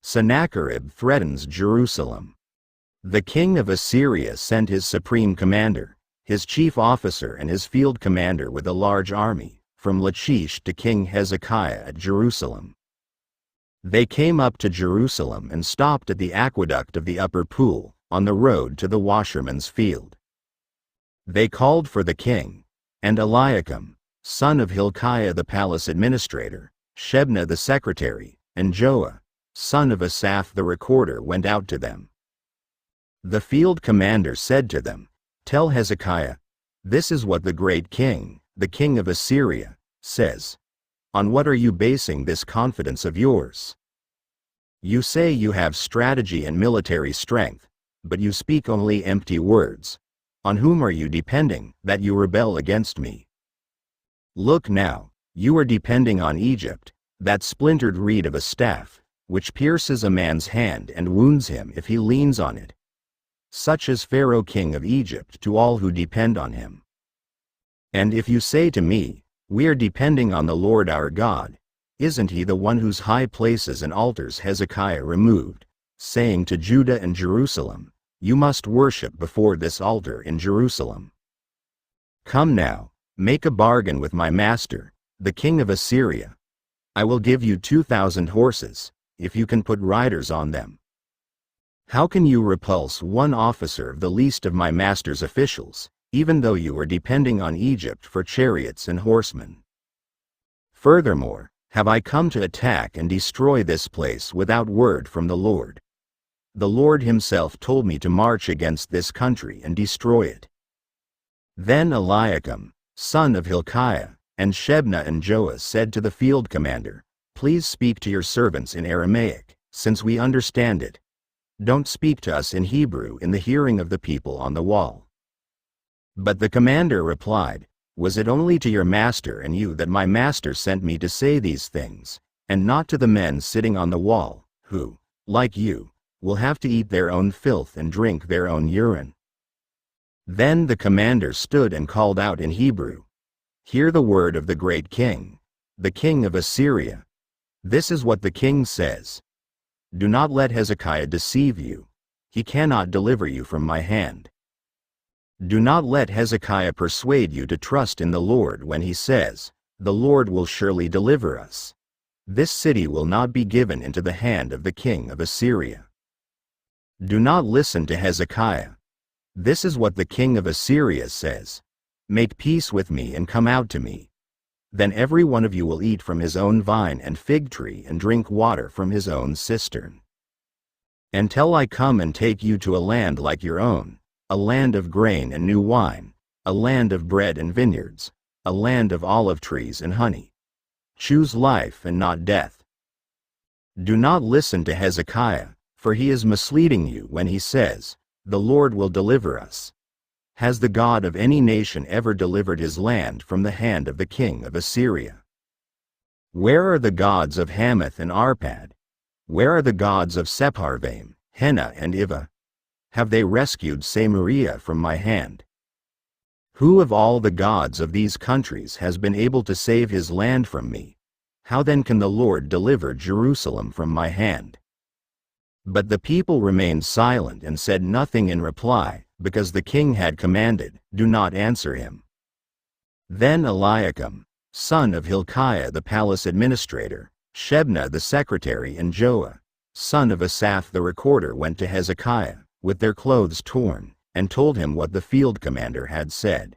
Sennacherib threatens Jerusalem. The king of Assyria sent his supreme commander, his chief officer and his field commander with a large army, from Lachish to King Hezekiah at Jerusalem. They came up to Jerusalem and stopped at the aqueduct of the upper pool, on the road to the washerman's field. They called for the king, and Eliakim, son of Hilkiah the palace administrator, Shebna the secretary, and Joah, son of Asaph the recorder went out to them. The field commander said to them, "Tell Hezekiah, this is what the great king, the king of Assyria, says. On what are you basing this confidence of yours? You say you have strategy and military strength, but you speak only empty words. On whom are you depending, that you rebel against me? Look now, you are depending on Egypt, that splintered reed of a staff, which pierces a man's hand and wounds him if he leans on it. Such is Pharaoh king of Egypt to all who depend on him. And if you say to me, we are depending on the Lord our God, isn't he the one whose high places and altars Hezekiah removed, saying to Judah and Jerusalem, you must worship before this altar in Jerusalem? Come now, make a bargain with my master, the king of Assyria. I will give you 2,000 horses, if you can put riders on them. How can you repulse one officer of the least of my master's officials, even though you are depending on Egypt for chariots and horsemen? Furthermore, have I come to attack and destroy this place without word from the Lord? The Lord himself told me to march against this country and destroy it." Then Eliakim, son of Hilkiah, and Shebna and Joah said to the field commander, "Please speak to your servants in Aramaic, since we understand it. Don't speak to us in Hebrew in the hearing of the people on the wall." But the commander replied, "Was it only to your master and you that my master sent me to say these things, and not to the men sitting on the wall, who, like you, will have to eat their own filth and drink their own urine?" Then the commander stood and called out in Hebrew, "Hear the word of the great king, the king of Assyria. This is what the king says. Do not let Hezekiah deceive you. He cannot deliver you from my hand. Do not let Hezekiah persuade you to trust in the Lord when he says, 'The Lord will surely deliver us.' This city will not be given into the hand of the king of Assyria. Do not listen to Hezekiah. This is what the king of Assyria says, 'Make peace with me and come out to me. Then every one of you will eat from his own vine and fig tree and drink water from his own cistern. Until I come and take you to a land like your own, a land of grain and new wine, a land of bread and vineyards, a land of olive trees and honey. Choose life and not death.' Do not listen to Hezekiah, for he is misleading you when he says, 'The Lord will deliver us.' Has the God of any nation ever delivered his land from the hand of the king of Assyria? Where are the gods of Hamath and Arpad? Where are the gods of Sepharvaim, Hena and Ivah? Have they rescued Samaria from my hand? Who of all the gods of these countries has been able to save his land from me? How then can the Lord deliver Jerusalem from my hand?" But the people remained silent and said nothing in reply, because the king had commanded, "Do not answer him." Then Eliakim, son of Hilkiah the palace administrator, Shebna the secretary and Joah, son of Asaph the recorder went to Hezekiah, with their clothes torn, and told him what the field commander had said.